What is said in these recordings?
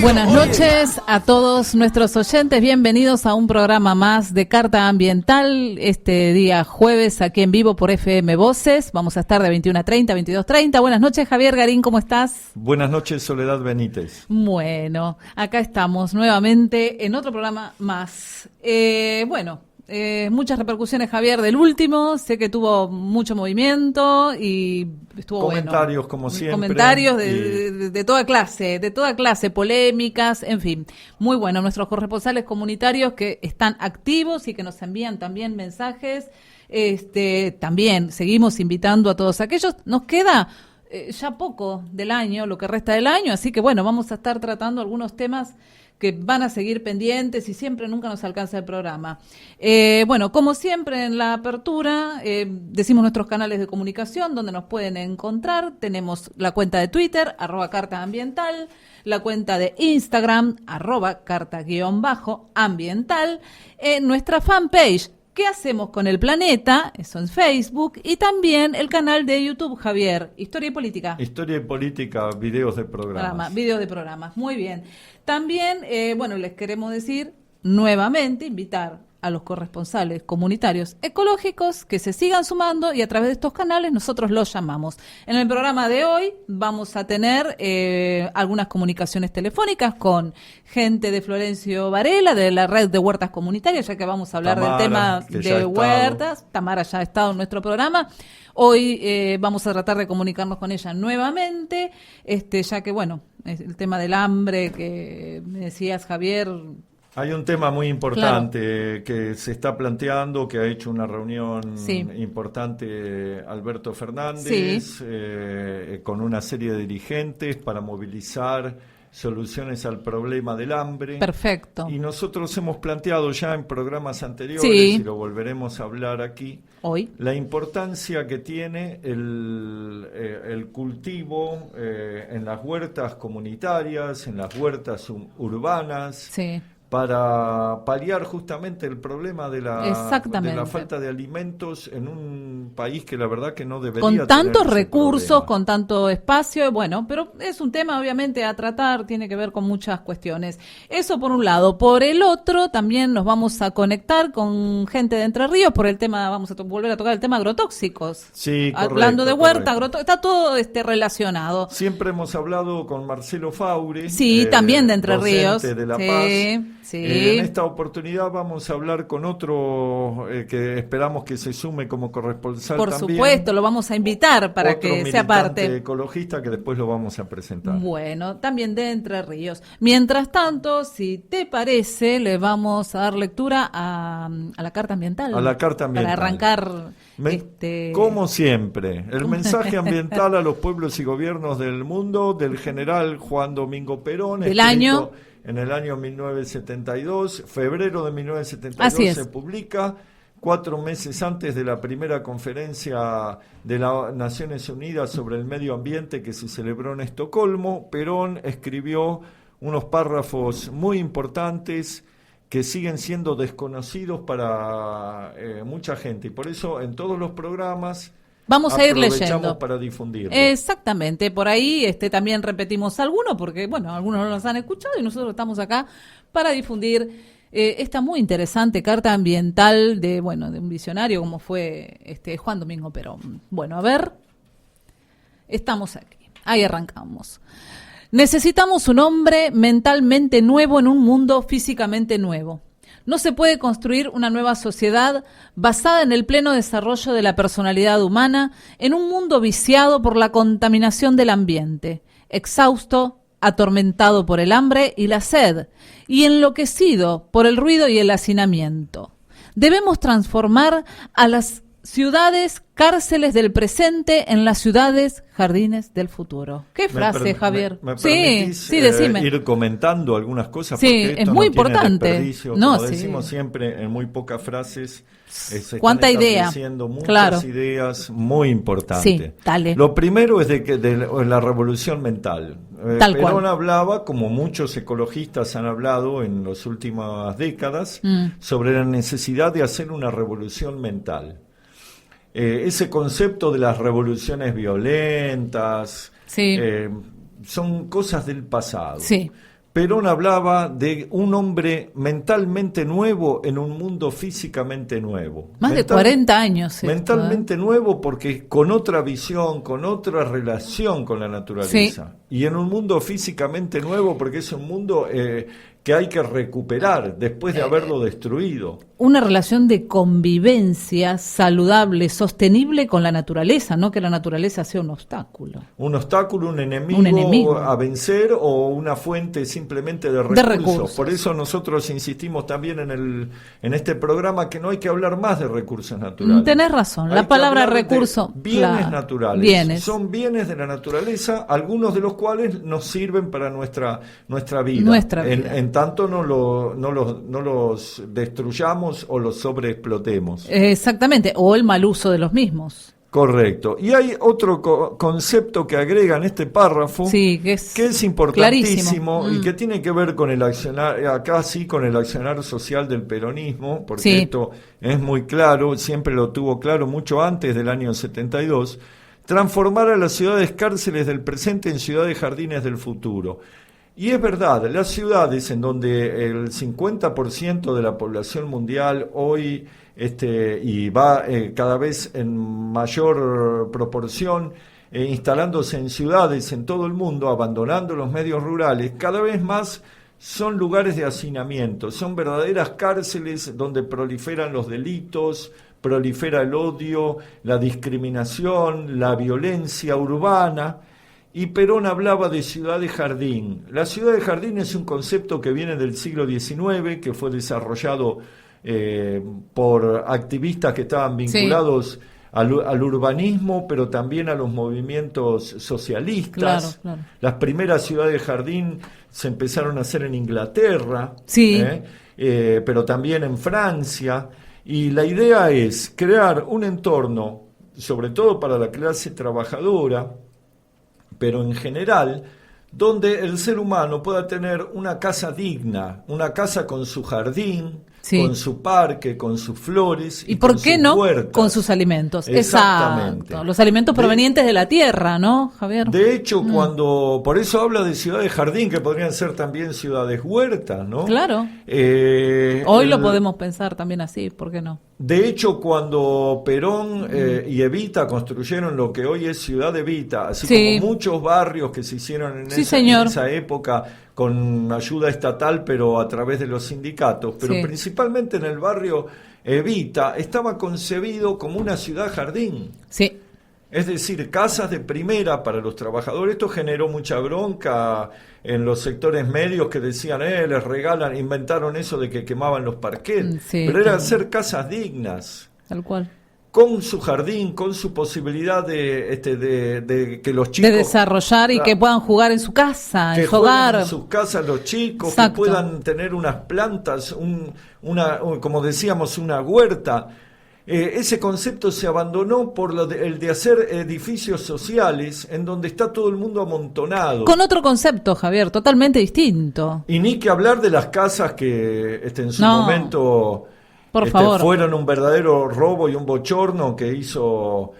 Buenas noches a todos nuestros oyentes, bienvenidos a un programa más de Carta Ambiental, este día jueves aquí en vivo por FM Voces. Vamos a estar de 21:30 a 22:30. Buenas noches, Javier Garín, ¿cómo estás? Buenas noches, Soledad Benítez. Bueno, acá estamos nuevamente en otro programa más. Muchas repercusiones, Javier, del último. Sé que tuvo mucho movimiento y estuvo comentarios, bueno. Como siempre. Comentarios de toda clase, polémicas, en fin. Muy bueno, nuestros corresponsales comunitarios que están activos y que nos envían también mensajes. También seguimos invitando a todos aquellos. Nos queda ya poco del año, lo que resta del año, así que bueno, vamos a estar tratando algunos temas que van a seguir pendientes y siempre nunca nos alcanza el programa. Como siempre en la apertura, decimos nuestros canales de comunicación donde nos pueden encontrar. Tenemos la cuenta de Twitter, @cartaambiental, la cuenta de Instagram, @carta_ambiental, nuestra fanpage, ¿Qué hacemos con el planeta? Eso en Facebook, y también el canal de YouTube, Javier, Historia y Política. Historia y Política, videos de programas. Videos de programas, muy bien. También, les queremos decir nuevamente, invitar a los corresponsales comunitarios ecológicos que se sigan sumando y a través de estos canales nosotros los llamamos. En el programa de hoy vamos a tener algunas comunicaciones telefónicas con gente de Florencio Varela, de la red de huertas comunitarias, ya que vamos a hablar Tamara, del tema de huertas. Tamara ya ha estado en nuestro programa. Hoy vamos a tratar de comunicarnos con ella nuevamente, ya que, el tema del hambre que me decías, Javier. Hay un tema muy importante que se está planteando, que ha hecho una reunión importante Alberto Fernández con una serie de dirigentes para movilizar soluciones al problema del hambre. Perfecto. Y nosotros hemos planteado ya en programas anteriores, y lo volveremos a hablar aquí, hoy, la importancia que tiene el cultivo en las huertas comunitarias, en las huertas urbanas, para paliar justamente el problema de la falta de alimentos en un país que la verdad que no debería con tantos tener recursos, problema. con tanto espacio, pero es un tema obviamente a tratar, tiene que ver con muchas cuestiones. Eso por un lado. Por el otro, también nos vamos a conectar con gente de Entre Ríos por el tema, vamos a volver a tocar el tema agrotóxicos. Sí, hablando de huerta, está todo relacionado. Siempre hemos hablado con Marcelo Faure, también de Entre Ríos, de La Paz. En esta oportunidad vamos a hablar con otro que esperamos que se sume como corresponsal Por también. supuesto, lo vamos a invitar para otro que sea parte. Otro ecologista que después lo vamos a presentar. Bueno, también de Entre Ríos. Mientras tanto, si te parece, le vamos a dar lectura a la Carta Ambiental. A la Carta Ambiental. Para arrancar. Como siempre, el mensaje ambiental a los pueblos y gobiernos del mundo del general Juan Domingo Perón. Del año. En el año 1972, febrero de 1972 se publica, 4 meses antes de la primera conferencia de las Naciones Unidas sobre el medio ambiente que se celebró en Estocolmo. Perón escribió unos párrafos muy importantes que siguen siendo desconocidos para mucha gente, y por eso en todos los programas vamos a ir leyendo para difundirlo. Exactamente, por ahí también repetimos algunos, porque algunos no los han escuchado y nosotros estamos acá para difundir esta muy interesante carta ambiental de un visionario como fue Juan Domingo Perón. Bueno, a ver, estamos aquí, ahí arrancamos. Necesitamos un hombre mentalmente nuevo en un mundo físicamente nuevo. No se puede construir una nueva sociedad basada en el pleno desarrollo de la personalidad humana en un mundo viciado por la contaminación del ambiente, exhausto, atormentado por el hambre y la sed, y enloquecido por el ruido y el hacinamiento. Debemos transformar a las ciudades cárceles del presente en las ciudades jardines del futuro. ¿Qué frase, Javier? ¿Me permitís, decime. Ir comentando algunas cosas? Sí, porque esto es muy no tiene importante. Desperdicio. Como decimos siempre, en muy pocas frases se ¿cuánta están idea? estableciendo muchas ideas muy importantes. Sí, dale. Lo primero es de la revolución mental. Perón hablaba, como muchos ecologistas han hablado en las últimas décadas, sobre la necesidad de hacer una revolución mental. Ese concepto de las revoluciones violentas son cosas del pasado. Sí. Perón hablaba de un hombre mentalmente nuevo en un mundo físicamente nuevo. Más de 40 años. Mentalmente nuevo porque con otra visión, con otra relación con la naturaleza. Sí. Y en un mundo físicamente nuevo porque es un mundo que hay que recuperar después de haberlo destruido. Una relación de convivencia saludable, sostenible con la naturaleza, no que la naturaleza sea un obstáculo. Un obstáculo, un enemigo a vencer o una fuente simplemente de recursos. Por eso nosotros insistimos también en este programa que no hay que hablar más de recursos naturales. Tenés razón, la palabra recurso. Bienes naturales. Son bienes de la naturaleza, algunos de los cuales nos sirven para nuestra vida. En tanto no los destruyamos o los sobreexplotemos. Exactamente, o el mal uso de los mismos. Correcto. Y hay otro concepto que agrega en este párrafo, sí, que es importantísimo y que tiene que ver con el accionar, acá sí, con el accionar social del peronismo, porque esto es muy claro, siempre lo tuvo claro mucho antes del año 72, transformar a las ciudades cárceles del presente en ciudades jardines del futuro. Y es verdad, las ciudades en donde el 50% de la población mundial hoy y va cada vez en mayor proporción instalándose en ciudades en todo el mundo, abandonando los medios rurales, cada vez más son lugares de hacinamiento, son verdaderas cárceles donde proliferan los delitos, prolifera el odio, la discriminación, la violencia urbana. Y Perón hablaba de ciudad de jardín. La ciudad de jardín es un concepto que viene del siglo XIX, que fue desarrollado por activistas que estaban vinculados al urbanismo, pero también a los movimientos socialistas. Claro. Las primeras ciudades de jardín se empezaron a hacer en Inglaterra, pero también en Francia. Y la idea es crear un entorno, sobre todo para la clase trabajadora, pero en general, donde el ser humano pueda tener una casa digna, una casa con su jardín, con su parque, con sus flores y por qué no huertas. Con sus alimentos. Exactamente. Exacto. Los alimentos provenientes de la tierra, ¿no, Javier? De hecho, por eso habla de ciudades jardín, que podrían ser también ciudades huertas, ¿no? Claro. Hoy lo podemos pensar también así, ¿por qué no? De hecho, cuando Perón y Evita construyeron lo que hoy es Ciudad Evita, así como muchos barrios que se hicieron en esa época con ayuda estatal, pero a través de los sindicatos, pero principalmente en el barrio Evita, estaba concebido como una ciudad jardín. Sí. Es decir, casas de primera para los trabajadores. Esto generó mucha bronca en los sectores medios que decían, les regalan, inventaron eso de que quemaban los parquets, pero era hacer casas dignas. Tal cual. Con su jardín, con su posibilidad de que los chicos... De desarrollar y que puedan jugar en su casa, en su hogar. En sus casas los chicos, que puedan tener unas plantas, como decíamos, una huerta. Ese concepto se abandonó por el de hacer edificios sociales en donde está todo el mundo amontonado. Con otro concepto, Javier, totalmente distinto. Y ni que hablar de las casas que en su momento... Por favor. Fueron un verdadero robo y un bochorno que hizo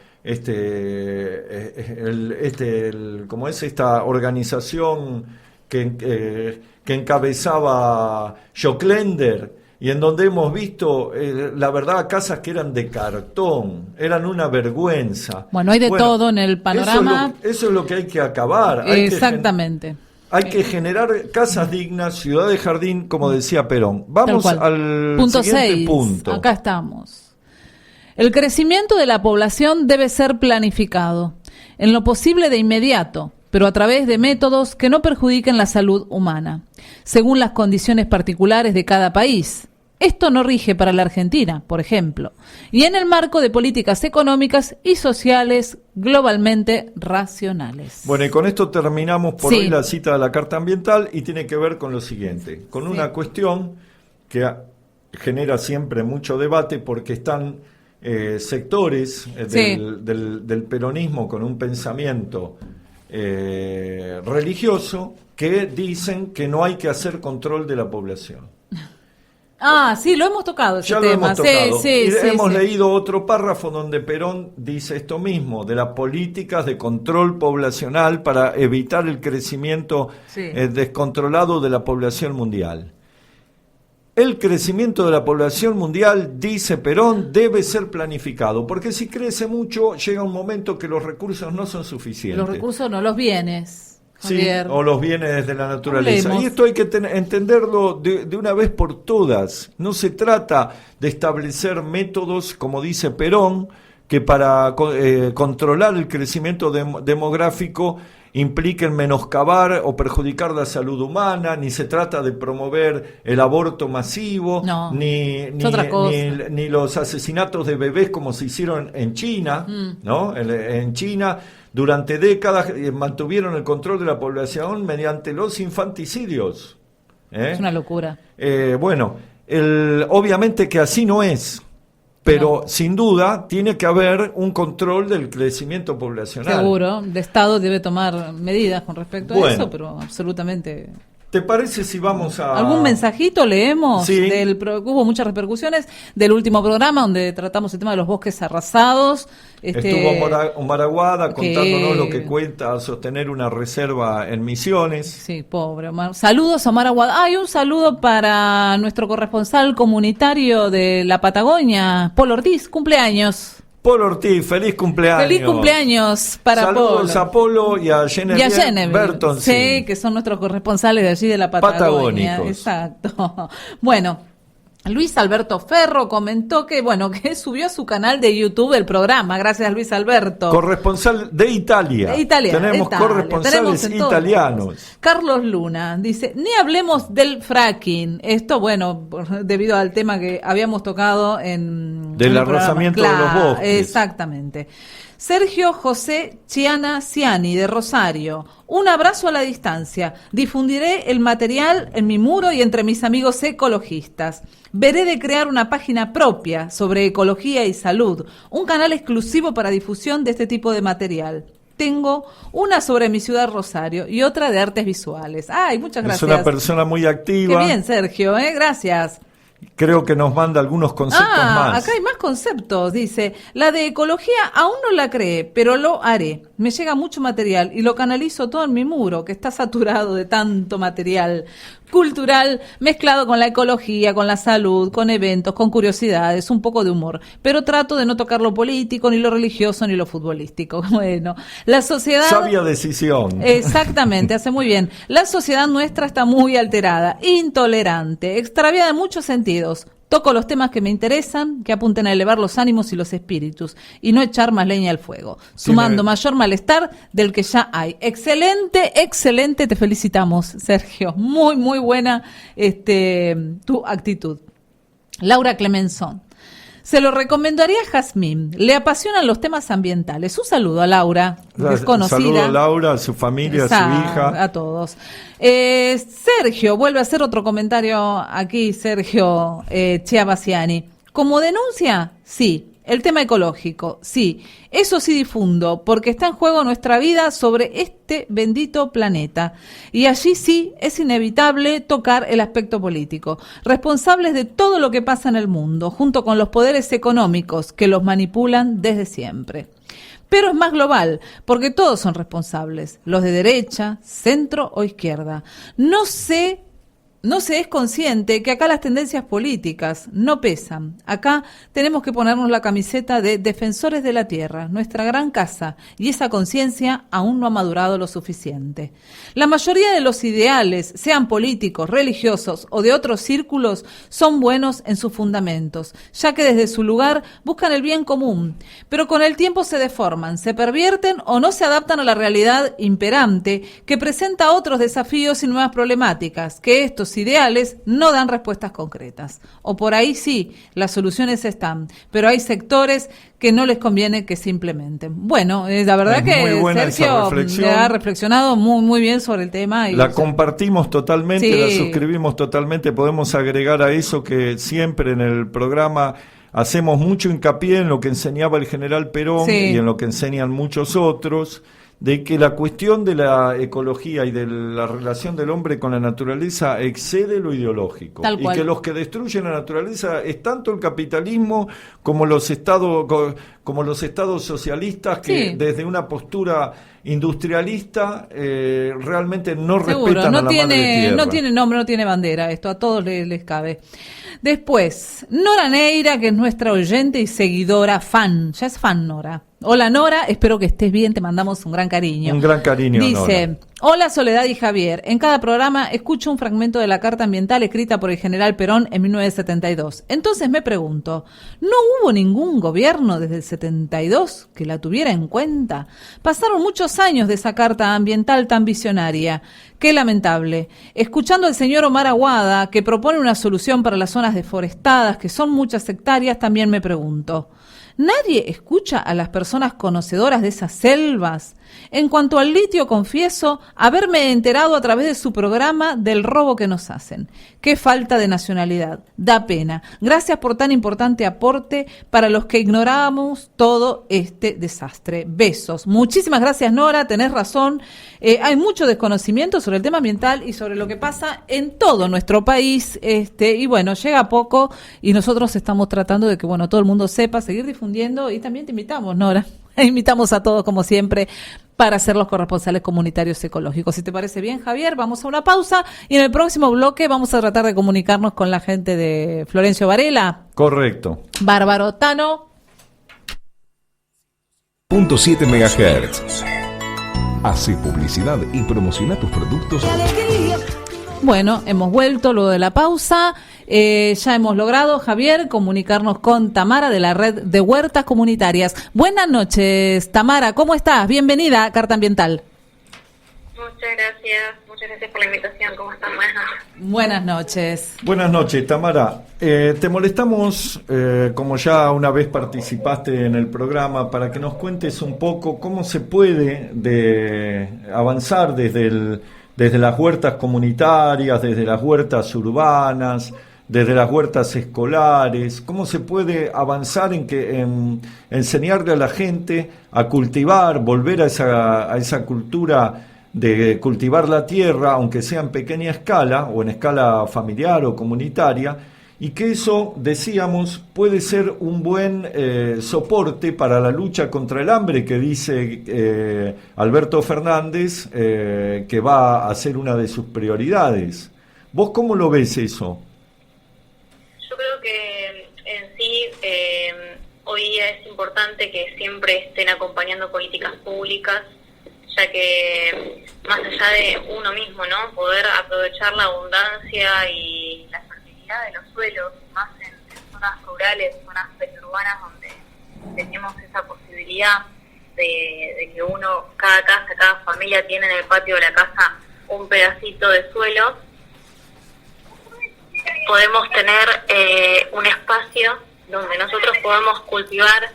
como es esta organización que encabezaba Joclender, y en donde hemos visto, la verdad, casas que eran de cartón, eran una vergüenza. Bueno, hay de todo en el panorama. Eso es lo que hay que acabar. Exactamente. Hay que generar casas dignas, ciudad de jardín, como decía Perón. Vamos al punto siguiente 6. punto. Acá estamos. El crecimiento de la población debe ser planificado, en lo posible de inmediato, pero a través de métodos que no perjudiquen la salud humana, según las condiciones particulares de cada país. Esto no rige para la Argentina, por ejemplo, y en el marco de políticas económicas y sociales globalmente racionales. Bueno, y con esto terminamos por hoy la cita de la Carta Ambiental, y tiene que ver con lo siguiente, con una cuestión que genera siempre mucho debate, porque están sectores del peronismo con un pensamiento religioso que dicen que no hay que hacer control de la población. Sí, lo hemos tocado ese ya tema. Lo hemos tocado. Hemos Sí. leído otro párrafo donde Perón dice esto mismo, de las políticas de control poblacional para evitar el crecimiento descontrolado de la población mundial. El crecimiento de la población mundial, dice Perón, debe ser planificado, porque si crece mucho, llega un momento que los recursos no son suficientes. Los recursos no, los bienes. Javier. Sí, o los bienes de la naturaleza. Hablemos. Y esto hay que entenderlo de una vez por todas. No se trata de establecer métodos, como dice Perón, que para controlar el crecimiento demográfico impliquen menoscabar o perjudicar la salud humana, ni se trata de promover el aborto masivo, ni los asesinatos de bebés como se hicieron en China, ¿no? En China durante décadas mantuvieron el control de la población mediante los infanticidios. Es una locura. Obviamente que así no es. Pero sin duda tiene que haber un control del crecimiento poblacional. Seguro, el Estado debe tomar medidas con respecto a eso, pero absolutamente. ¿Te parece si vamos a...? ¿Algún mensajito leemos? Sí. Hubo muchas repercusiones del último programa donde tratamos el tema de los bosques arrasados. Estuvo Maraguada contándonos lo que cuenta sostener una reserva en Misiones. Sí, pobre Omar. Saludos a Maraguada. Un saludo para nuestro corresponsal comunitario de la Patagonia, Polo Ortiz, cumpleaños. Polo Ortiz, feliz cumpleaños. Feliz cumpleaños para Saludos a Polo y a Genevieve Berton. Sí, que son nuestros corresponsales de allí de la Patagonia. Patagónicos. Exacto. Bueno, Luis Alberto Ferro comentó que subió a su canal de YouTube el programa. Gracias, Luis Alberto. Corresponsal de Italia. Tenemos corresponsales italianos. Carlos Luna dice, ni hablemos del fracking. Esto, debido al tema que habíamos tocado del arrasamiento de los bosques. Exactamente. Sergio José Chiana Ciani, de Rosario. Un abrazo a la distancia. Difundiré el material en mi muro y entre mis amigos ecologistas. Veré de crear una página propia sobre ecología y salud, un canal exclusivo para difusión de este tipo de material. Tengo una sobre mi ciudad Rosario y otra de artes visuales. Muchas gracias. Es una persona muy activa. Qué bien, Sergio, gracias. Creo que nos manda algunos conceptos más. Acá hay más conceptos. Dice, la de ecología aún no la creé, pero lo haré. Me llega mucho material y lo canalizo todo en mi muro, que está saturado de tanto material cultural mezclado con la ecología, con la salud, con eventos, con curiosidades, un poco de humor. Pero trato de no tocar lo político, ni lo religioso, ni lo futbolístico. Bueno, la sociedad... Sabia decisión. Exactamente, hace muy bien. La sociedad nuestra está muy alterada, intolerante, extraviada en muchos sentidos. Toco los temas que me interesan, que apunten a elevar los ánimos y los espíritus, y no echar más leña al fuego, sumando mayor malestar del que ya hay. Excelente, te felicitamos, Sergio. Muy, muy buena tu actitud. Laura Clemenson. Se lo recomendaría a Jazmín. Le apasionan los temas ambientales. Un saludo a Laura, desconocida. Saludo a Laura, a su familia, a su hija. A todos. Sergio, vuelve a hacer otro comentario aquí, Sergio Chiabasiani. ¿Como denuncia? Sí. El tema ecológico, sí. Eso sí difundo, porque está en juego nuestra vida sobre este bendito planeta. Y allí sí es inevitable tocar el aspecto político. Responsables de todo lo que pasa en el mundo, junto con los poderes económicos que los manipulan desde siempre. Pero es más global, porque todos son responsables, los de derecha, centro o izquierda. No se es consciente que acá las tendencias políticas no pesan. Acá tenemos que ponernos la camiseta de defensores de la tierra, nuestra gran casa, y esa conciencia aún no ha madurado lo suficiente. La mayoría de los ideales, sean políticos, religiosos o de otros círculos, son buenos en sus fundamentos, ya que desde su lugar buscan el bien común, pero con el tiempo se deforman, se pervierten o no se adaptan a la realidad imperante que presenta otros desafíos y nuevas problemáticas, que estos ideales no dan respuestas concretas. O por ahí sí, las soluciones están, pero hay sectores que no les conviene que se implementen. Bueno, la verdad que Sergio ha reflexionado muy, muy bien sobre el tema. Y la compartimos totalmente, la suscribimos totalmente. Podemos agregar a eso que siempre en el programa hacemos mucho hincapié en lo que enseñaba el general Perón y en lo que enseñan muchos otros. de que la cuestión de la ecología y de la relación del hombre con la naturaleza excede lo ideológico. Tal cual. Y que los que destruyen la naturaleza es tanto el capitalismo como los estados socialistas que desde una postura industrialista realmente no respetan a la madre tierra. No tiene nombre, no tiene bandera, esto a todos les cabe. Después, Nora Neira, que es nuestra oyente y seguidora, ya es fan Nora. Hola Nora, espero que estés bien, te mandamos un gran cariño. Un gran cariño, dice, Nora. Hola Soledad y Javier, en cada programa escucho un fragmento de la Carta Ambiental escrita por el general Perón en 1972. Entonces me pregunto, ¿no hubo ningún gobierno desde el 72 que la tuviera en cuenta? Pasaron muchos años de esa Carta Ambiental tan visionaria. Qué lamentable. Escuchando al señor Omar Aguada, que propone una solución para las zonas deforestadas, que son muchas hectáreas, también me pregunto, ¿nadie escucha a las personas conocedoras de esas selvas? En cuanto al litio, confieso haberme enterado a través de su programa del robo que nos hacen. Qué falta de nacionalidad. Da pena. Gracias por tan importante aporte para los que ignorábamos todo este desastre. Besos. Muchísimas gracias, Nora. Tenés razón. Hay mucho desconocimiento sobre el tema ambiental y sobre lo que pasa en todo nuestro país. Y bueno, llega poco y nosotros estamos tratando de que todo el mundo sepa, seguir difundiendo, y también te invitamos, Nora. Invitamos a todos, como siempre, para ser los corresponsales comunitarios ecológicos. Si te parece bien, Javier, vamos a una pausa y en el próximo bloque vamos a tratar de comunicarnos con la gente de Florencio Varela. Correcto. Bárbaro Tano. .7 MHz. Hace publicidad y promociona tus productos. Bueno, hemos vuelto luego de la pausa. Ya hemos logrado, Javier, comunicarnos con Tamara de la Red de Huertas Comunitarias. Buenas noches, Tamara, ¿cómo estás? Bienvenida a Carta Ambiental. Muchas gracias por la invitación. ¿Cómo están? Buenas noches. Buenas noches. Buenas noches, Tamara. Te molestamos, como ya una vez participaste en el programa, para que nos cuentes un poco cómo se puede avanzar desde las huertas comunitarias, desde las huertas urbanas, desde las huertas escolares, cómo se puede avanzar en enseñarle a la gente a cultivar, volver a esa cultura de cultivar la tierra, aunque sea en pequeña escala o en escala familiar o comunitaria, y que eso, decíamos, puede ser un buen soporte para la lucha contra el hambre, que dice Alberto Fernández que va a ser una de sus prioridades. ¿Vos cómo lo ves eso? Yo creo que en sí hoy día es importante que siempre estén acompañando políticas públicas, ya que más allá de uno mismo, ¿no?, poder aprovechar la abundancia y la fertilidad de los suelos, más en zonas rurales, zonas periurbanas, donde tenemos esa posibilidad de que cada casa, cada familia tiene en el patio de la casa un pedacito de suelo. Podemos tener un espacio donde nosotros podemos cultivar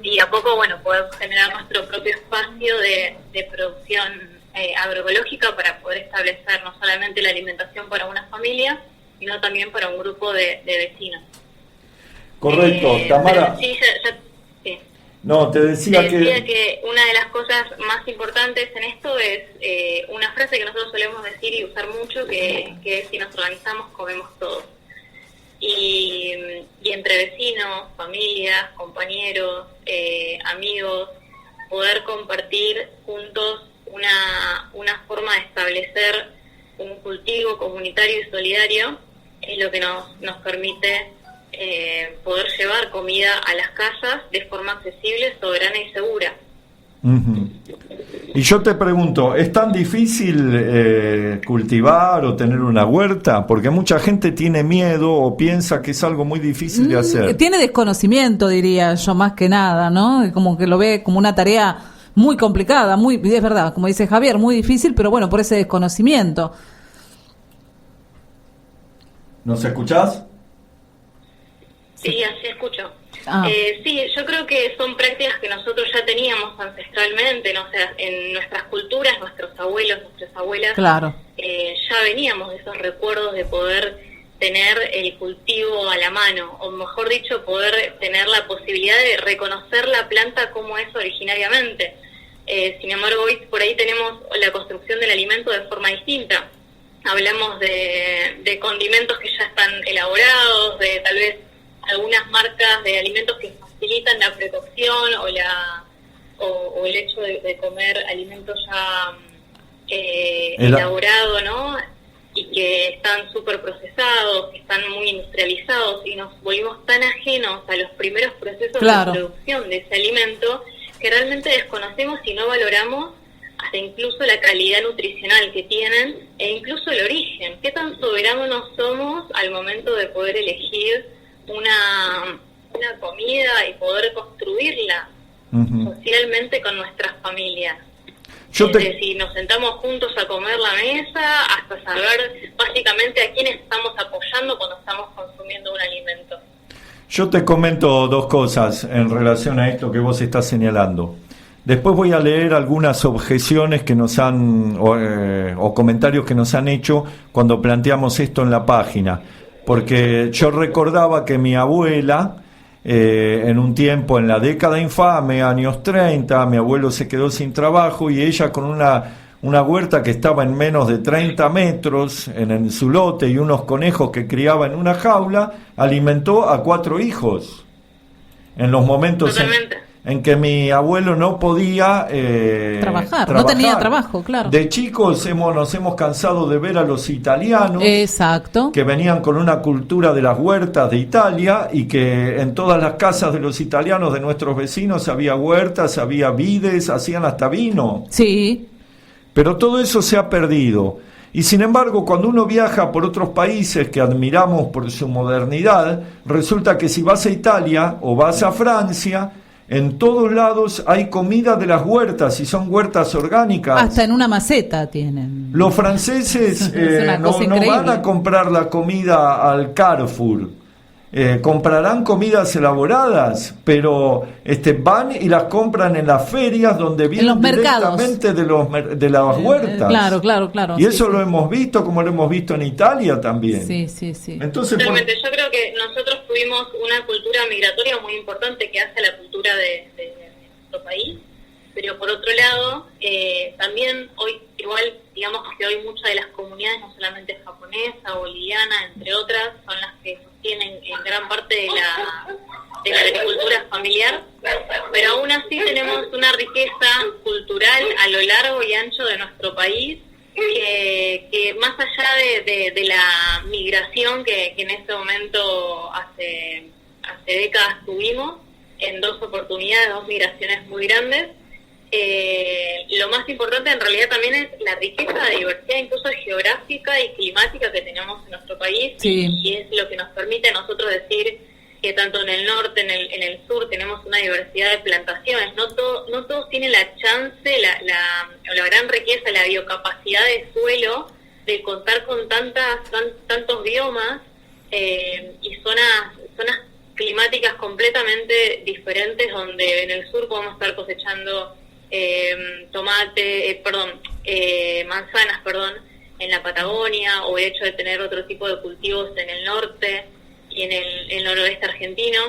y a poco, poder generar nuestro propio espacio de producción agroecológica para poder establecer no solamente la alimentación para una familia, sino también para un grupo de vecinos. Correcto, Tamara. Sí. No, te decía que una de las cosas más importantes en esto es una frase que nosotros solemos decir y usar mucho, que es: si nos organizamos, comemos todos. Y entre vecinos, familias, compañeros, amigos, poder compartir juntos una forma de establecer un cultivo comunitario y solidario es lo que nos permite poder llevar comida a las casas de forma accesible, soberana y segura. Uh-huh. Y yo te pregunto, ¿es tan difícil cultivar o tener una huerta? Porque mucha gente tiene miedo o piensa que es algo muy difícil de hacer. Tiene desconocimiento, diría yo, más que nada, ¿no? Como que lo ve como una tarea muy complicada, es verdad, como dice Javier, muy difícil, pero por ese desconocimiento. ¿Nos escuchás? Sí, así escucho. Sí, yo creo que son prácticas que nosotros ya teníamos ancestralmente, ¿no? O sea, en nuestras culturas, nuestros abuelos, nuestras abuelas, claro, ya veníamos de esos recuerdos de poder tener el cultivo a la mano, o mejor dicho, poder tener la posibilidad de reconocer la planta como es originariamente. Sin embargo, hoy por ahí tenemos la construcción del alimento de forma distinta. Hablamos de condimentos que ya están elaborados, de tal vez algunas marcas de alimentos que facilitan la precocción o el hecho de comer alimentos ya elaborados, ¿no? Y que están súper procesados, que están muy industrializados, y nos volvimos tan ajenos a los primeros procesos de producción de ese alimento que realmente desconocemos y no valoramos hasta incluso la calidad nutricional que tienen e incluso el origen. ¿Qué tan soberanos somos al momento de poder elegir una comida y poder construirla socialmente con nuestras familias? Desde si nos sentamos juntos a comer la mesa hasta saber básicamente a quiénes estamos apoyando cuando estamos consumiendo un alimento. Yo te comento dos cosas en relación a esto que vos estás señalando. Después voy a leer algunas objeciones que nos han o comentarios que nos han hecho cuando planteamos esto en la página, porque yo recordaba que mi abuela, en un tiempo, en la década infame, años 30, mi abuelo se quedó sin trabajo y ella con una huerta que estaba en menos de 30 metros en su lote y unos conejos que criaba en una jaula, alimentó a 4 hijos en los momentos en que mi abuelo no podía trabajar, no tenía trabajo, claro. De chicos nos hemos cansado de ver a los italianos, exacto, que venían con una cultura de las huertas de Italia y que en todas las casas de los italianos, de nuestros vecinos, había huertas, había vides, hacían hasta vino. Sí. Pero todo eso se ha perdido. Y sin embargo, cuando uno viaja por otros países que admiramos por su modernidad, resulta que si vas a Italia o vas a Francia, en todos lados hay comida de las huertas, y son huertas orgánicas. Hasta en una maceta tienen. Los franceses no van a comprar la comida al Carrefour. Comprarán comidas elaboradas, pero van y las compran en las ferias donde vienen directamente de las huertas. Claro. Y eso lo hemos visto, como lo hemos visto en Italia también. Sí. Entonces, realmente, yo creo que nosotros tuvimos una cultura migratoria muy importante que hace la cultura de nuestro país, pero por otro lado, también hoy, igual, digamos que hoy muchas de las comunidades, no solamente japonesa, boliviana, entre otras, son las que sostienen en gran parte de la agricultura familiar, pero aún así tenemos una riqueza cultural a lo largo y ancho de nuestro país, que más allá de la migración que en ese momento hace décadas tuvimos, en 2 oportunidades, 2 migraciones muy grandes, lo más importante en realidad también es la riqueza de diversidad, incluso geográfica y climática, que tenemos en nuestro país, y es lo que nos permite a nosotros decir que tanto en el norte, en el sur, tenemos una diversidad de plantaciones. No todos tienen la chance, la gran riqueza, la biocapacidad de suelo de contar con tantos biomas y zonas climáticas completamente diferentes, donde en el sur podemos estar cosechando manzanas, en la Patagonia, o el hecho de tener otro tipo de cultivos en el norte y en el noroeste argentino.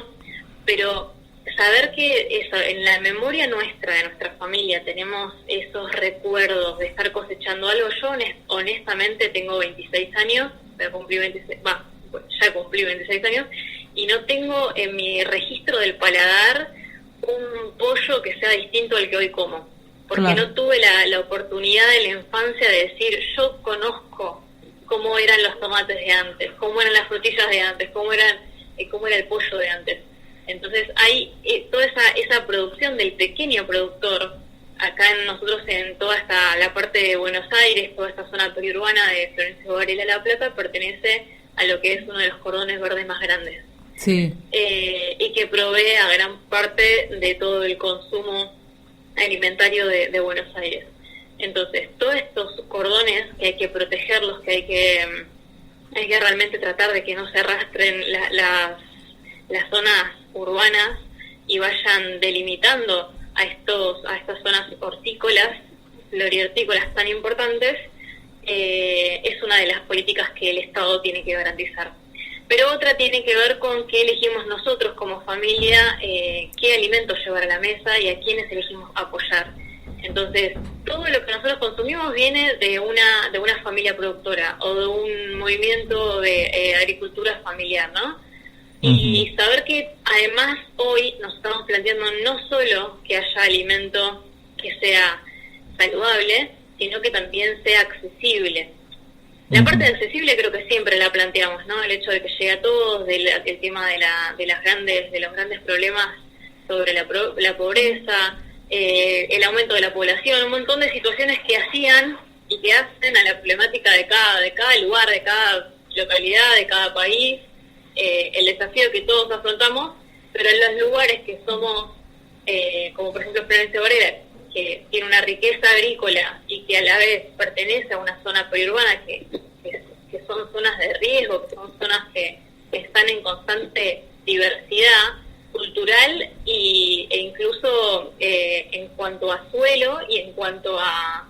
Pero saber que eso, en la memoria nuestra, de nuestra familia, tenemos esos recuerdos de estar cosechando algo. Yo honestamente tengo 26 años, ya cumplí 26 años, y no tengo en mi registro del paladar un pollo que sea distinto al que hoy como, porque no tuve la oportunidad de la infancia de decir, yo conozco cómo eran los tomates de antes, cómo eran las frutillas de antes, cómo era el pollo de antes. Entonces hay toda esa producción del pequeño productor. Acá nosotros, en toda la parte de Buenos Aires, toda esta zona periurbana de Florencio Varela, La Plata, pertenece a lo que es uno de los cordones verdes más grandes. Sí. Y que provee a gran parte de todo el consumo alimentario de Buenos Aires. Entonces, todos estos cordones que hay que protegerlos, que hay que realmente tratar de que no se arrastren las zonas urbanas y vayan delimitando a estas zonas hortícolas, florihortícolas tan importantes, es una de las políticas que el Estado tiene que garantizar. pero otra tiene que ver con qué elegimos nosotros como familia, qué alimentos llevar a la mesa y a quiénes elegimos apoyar. Entonces, todo lo que nosotros consumimos viene de una familia productora o de un movimiento de agricultura familiar, ¿no? Y saber que además hoy nos estamos planteando no solo que haya alimento que sea saludable, sino que también sea accesible. La parte de accesible creo que siempre la planteamos, ¿no? El hecho de que llegue a todos, el tema de los grandes problemas sobre la pobreza, el aumento de la población, un montón de situaciones que hacían y que hacen a la problemática de cada lugar, de cada localidad, de cada país, el desafío que todos afrontamos, pero en los lugares que somos, como por ejemplo Florencio Varela, que tiene una riqueza agrícola y que a la vez pertenece a una zona periurbana que son zonas de riesgo, que son zonas que están en constante diversidad cultural e incluso en cuanto a suelo y en cuanto a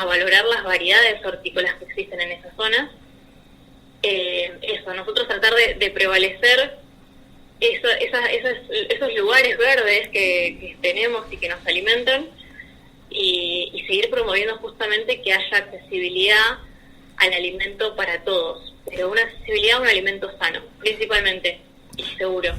valorar las variedades hortícolas que existen en esas zonas. Nosotros tratar de prevalecer esos lugares verdes que tenemos y que nos alimentan y seguir promoviendo justamente que haya accesibilidad al alimento para todos, pero una accesibilidad a un alimento sano, principalmente, y seguro.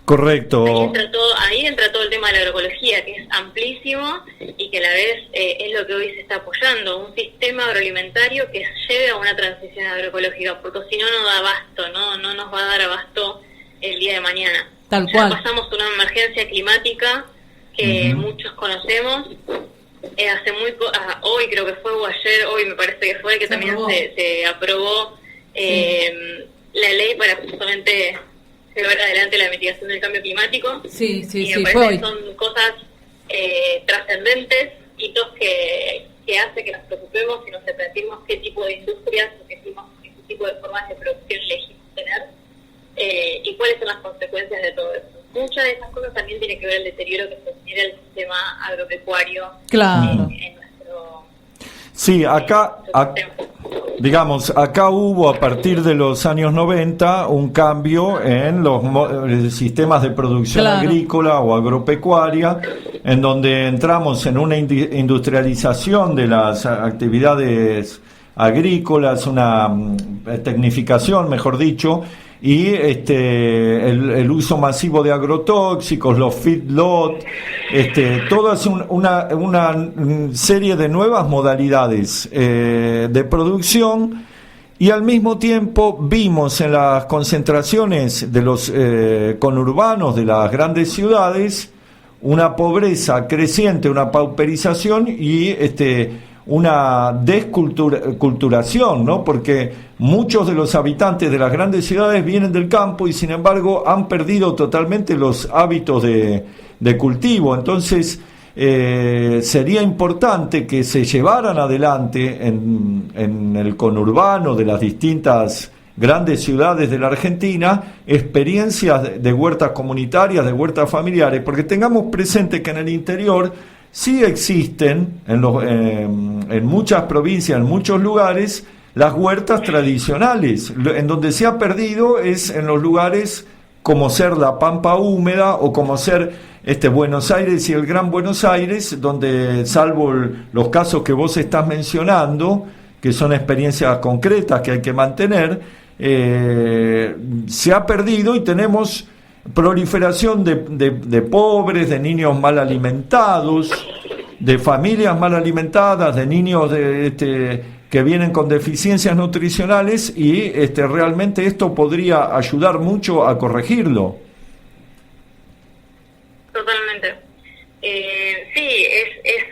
Correcto. Ahí entra todo el tema de la agroecología, que es amplísimo y que a la vez es lo que hoy se está apoyando, un sistema agroalimentario que lleve a una transición agroecológica, porque si no, no da abasto, no nos va a dar abasto el día de mañana. Tal cual. Ya pasamos una emergencia climática que muchos conocemos. Hoy creo que fue, o ayer, hoy me parece que fue, que también se aprobó la ley para justamente llevar adelante la mitigación del cambio climático. Sí, y me parece que son cosas trascendentes, hitos que hace que nos preocupemos y nos replanteemos qué tipo de industrias o qué tipo de formas de producción elegimos tener y cuáles son las consecuencias de todo eso. Muchas de esas cosas también tienen que ver el deterioro que se tiene el sistema agropecuario en nuestro sí, acá hubo a partir de los años 90 un cambio en los sistemas de producción agrícola o agropecuaria, en donde entramos en una industrialización de las actividades agrícolas, una tecnificación, mejor dicho, y el uso masivo de agrotóxicos, los feedlot, toda una serie de nuevas modalidades de producción, y al mismo tiempo vimos en las concentraciones de los conurbanos de las grandes ciudades una pobreza creciente, una pauperización y una desculturación, ¿no? Porque muchos de los habitantes de las grandes ciudades vienen del campo y sin embargo han perdido totalmente los hábitos de cultivo. Entonces sería importante que se llevaran adelante en el conurbano de las distintas grandes ciudades de la Argentina experiencias de huertas comunitarias, de huertas familiares, porque tengamos presente que en el interior sí existen en muchas provincias, en muchos lugares, las huertas tradicionales. En donde se ha perdido es en los lugares como ser la Pampa Húmeda o como ser Buenos Aires y el Gran Buenos Aires, donde salvo los casos que vos estás mencionando, que son experiencias concretas que hay que mantener, se ha perdido y tenemos proliferación de pobres, de niños mal alimentados, de familias mal alimentadas, de niños que vienen con deficiencias nutricionales y realmente esto podría ayudar mucho a corregirlo. Totalmente. Sí,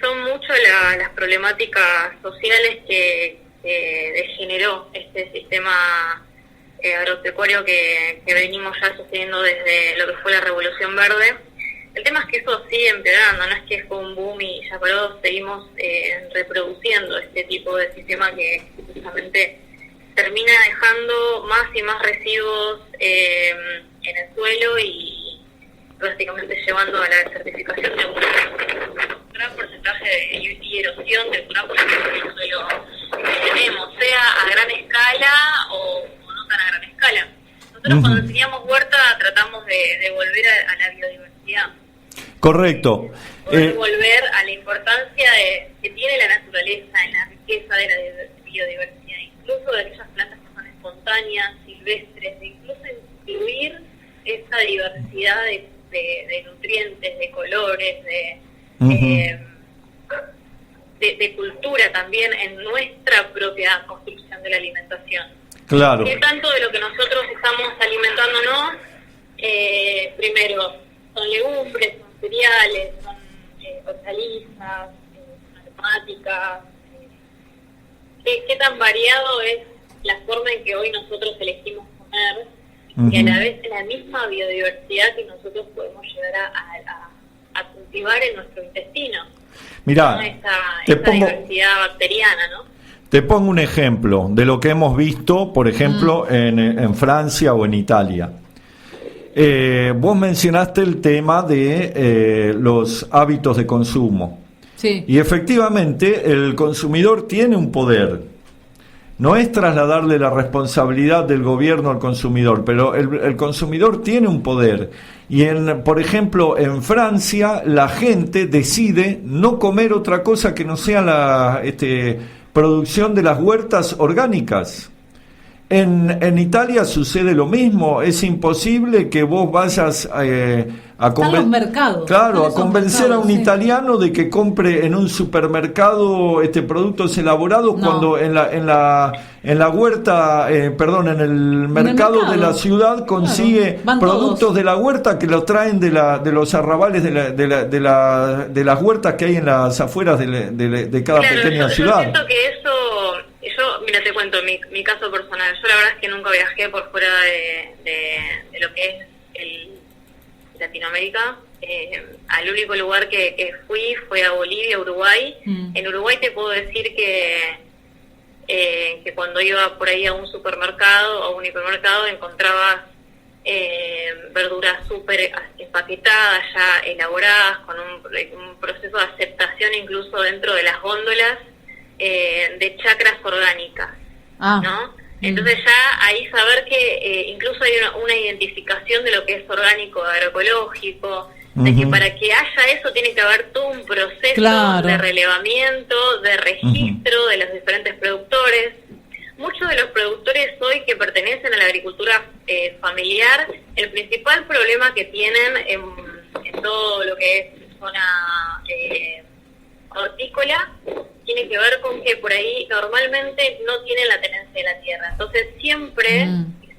son mucho las problemáticas sociales que degeneró este sistema agropecuario que venimos ya sosteniendo desde lo que fue la Revolución Verde. El tema es que eso sigue empeorando, no es que fue un boom y ya paró, seguimos reproduciendo este tipo de sistema que justamente termina dejando más y más residuos en el suelo y prácticamente llevando a la desertificación de un gran porcentaje y erosión del gran porcentaje del suelo que tenemos, sea a gran escala o no tan a gran escala. Nosotros cuando enseñamos huerta tratamos de volver a la biodiversidad. Correcto. Volver a la importancia que tiene la naturaleza en la riqueza de la biodiversidad, incluso de aquellas plantas que son espontáneas, silvestres, de incluso incluir esa diversidad de nutrientes, de colores, de cultura también en nuestra propia construcción de la alimentación. Claro. ¿Qué tanto de lo que nosotros estamos alimentándonos? Primero, son legumbres, son cereales, son hortalizas, son aromáticas. ¿Qué tan variado es la forma en que hoy nosotros elegimos comer y a la vez la misma biodiversidad que nosotros podemos llegar a cultivar en nuestro intestino? Mirá, ¿no? Esa diversidad bacteriana, ¿no? Te pongo un ejemplo de lo que hemos visto, por ejemplo, en Francia o en Italia. Vos mencionaste el tema de los hábitos de consumo. Sí. Y efectivamente el consumidor tiene un poder. No es trasladarle la responsabilidad del gobierno al consumidor, pero el consumidor tiene un poder. Y por ejemplo, en Francia la gente decide no comer otra cosa que no sea la producción de las huertas orgánicas. En Italia sucede lo mismo. Es imposible que vos vayas a convencer a un italiano de que compre en un supermercado productos elaborados cuando en la huerta, en el mercado de la ciudad consigue productos todos de la huerta que los traen de los arrabales de las huertas que hay en las afueras de cada pequeña ciudad. Yo siento que eso... Mira, te cuento mi caso personal. Yo la verdad es que nunca viajé por fuera de lo que es Latinoamérica. Al único lugar que fui fue a Bolivia, Uruguay. En Uruguay te puedo decir que cuando iba por ahí a un supermercado o un hipermercado encontrabas verduras súper empaquetadas, ya elaboradas, con un proceso de aceptación incluso dentro de las góndolas, de chacras orgánicas, ¿no? Entonces ya ahí saber que incluso hay una identificación de lo que es orgánico, agroecológico, de que para que haya eso tiene que haber todo un proceso de relevamiento, de registro de los diferentes productores. Muchos de los productores hoy que pertenecen a la agricultura familiar, el principal problema que tienen en todo lo que es zona hortícola tiene que ver con que por ahí normalmente no tienen la tenencia de la tierra. Entonces siempre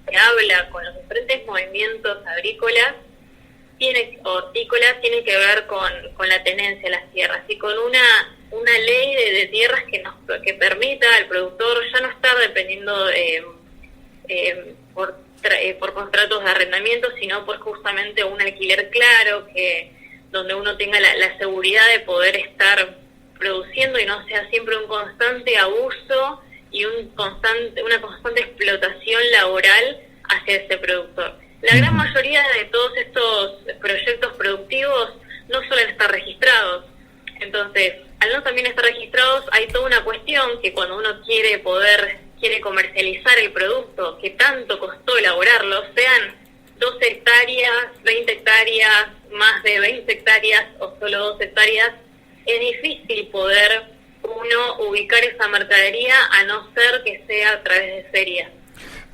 se habla con los diferentes movimientos agrícolas, hortícolas, tiene que ver con la tenencia de las tierras y con una ley de tierras que permita al productor ya no estar dependiendo por contratos de arrendamiento, sino por justamente un alquiler claro, donde uno tenga la seguridad de poder estar produciendo y no sea siempre un constante abuso y una constante explotación laboral hacia ese productor. La gran mayoría de todos estos proyectos productivos no suelen estar registrados. Entonces, al no también estar registrados, hay toda una cuestión que cuando uno quiere comercializar el producto, que tanto costó elaborarlo, sean 2 hectáreas, 20 hectáreas, más de 20 hectáreas o solo 2 hectáreas, es difícil poder uno ubicar esa mercadería a no ser que sea a través de ferias.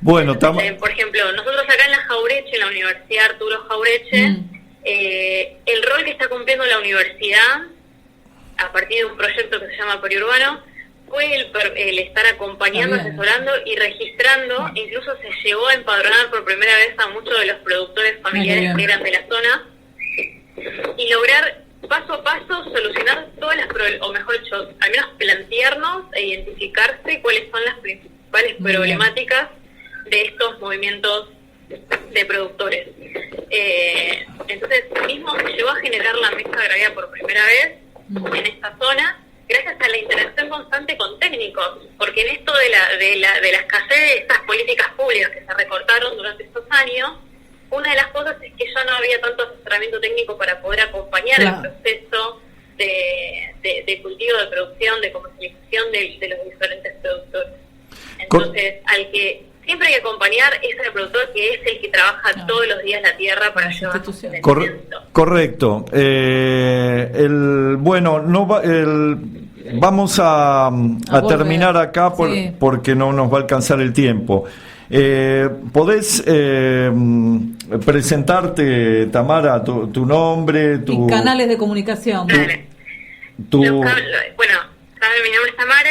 Bueno, por ejemplo, nosotros acá en la Jaureche, en la Universidad Arturo Jaureche, el rol que está cumpliendo la universidad a partir de un proyecto que se llama Periurbano fue el estar acompañando, asesorando y registrando. Incluso se llegó a empadronar por primera vez a muchos de los productores familiares que eran de la zona y lograr paso a paso solucionar todas las o mejor dicho, al menos plantearnos e identificarse cuáles son las principales problemáticas de estos movimientos de productores. Entonces, mismo se llegó a generar la mesa agraria por primera vez en esta zona, gracias a la interacción constante con técnicos, porque en esto de la escasez de estas políticas públicas que se recortaron durante estos años, una de las cosas es que ya no había tanto asesoramiento técnico para poder acompañar el proceso de cultivo, de producción, de comercialización de los diferentes productores. Entonces, al que siempre hay que acompañar ese reproductor que es el que trabaja todos los días la tierra para llevar el correcto. Vamos a terminar acá porque no nos va a alcanzar el tiempo. ¿Podés presentarte, Tamara, tu nombre, y canales de comunicación? Mi nombre es Tamara.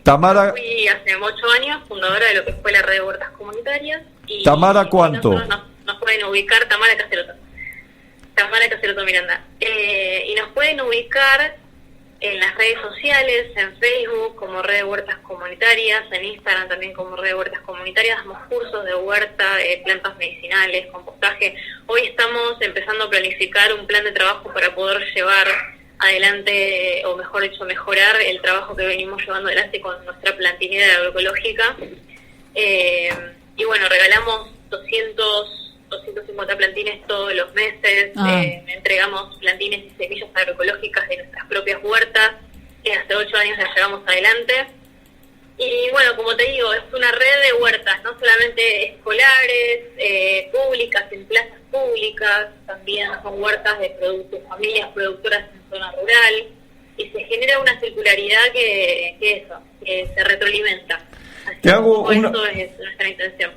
Tamara, fui hace 8 años fundadora de lo que fue la red de huertas comunitarias. Y Tamara, ¿cuánto? Nos pueden ubicar, Tamara Caceroto Miranda. Y nos pueden ubicar en las redes sociales, en Facebook como Red de Huertas Comunitarias, en Instagram también como Red de Huertas Comunitarias. Damos cursos de huerta, plantas medicinales, compostaje. Hoy estamos empezando a planificar un plan de trabajo para poder llevar adelante, o mejor dicho, mejorar el trabajo que venimos llevando adelante con nuestra plantinera agroecológica. Y bueno, regalamos 250 plantines todos los meses. Entregamos plantines y semillas agroecológicas de nuestras propias huertas, que hace 8 años las llevamos adelante. Y bueno, como te digo, es una red de huertas, no solamente escolares, públicas, en plazas públicas, también son huertas de familias productoras en zona rural, y se genera una circularidad que se retroalimenta. Así que eso es nuestra intención.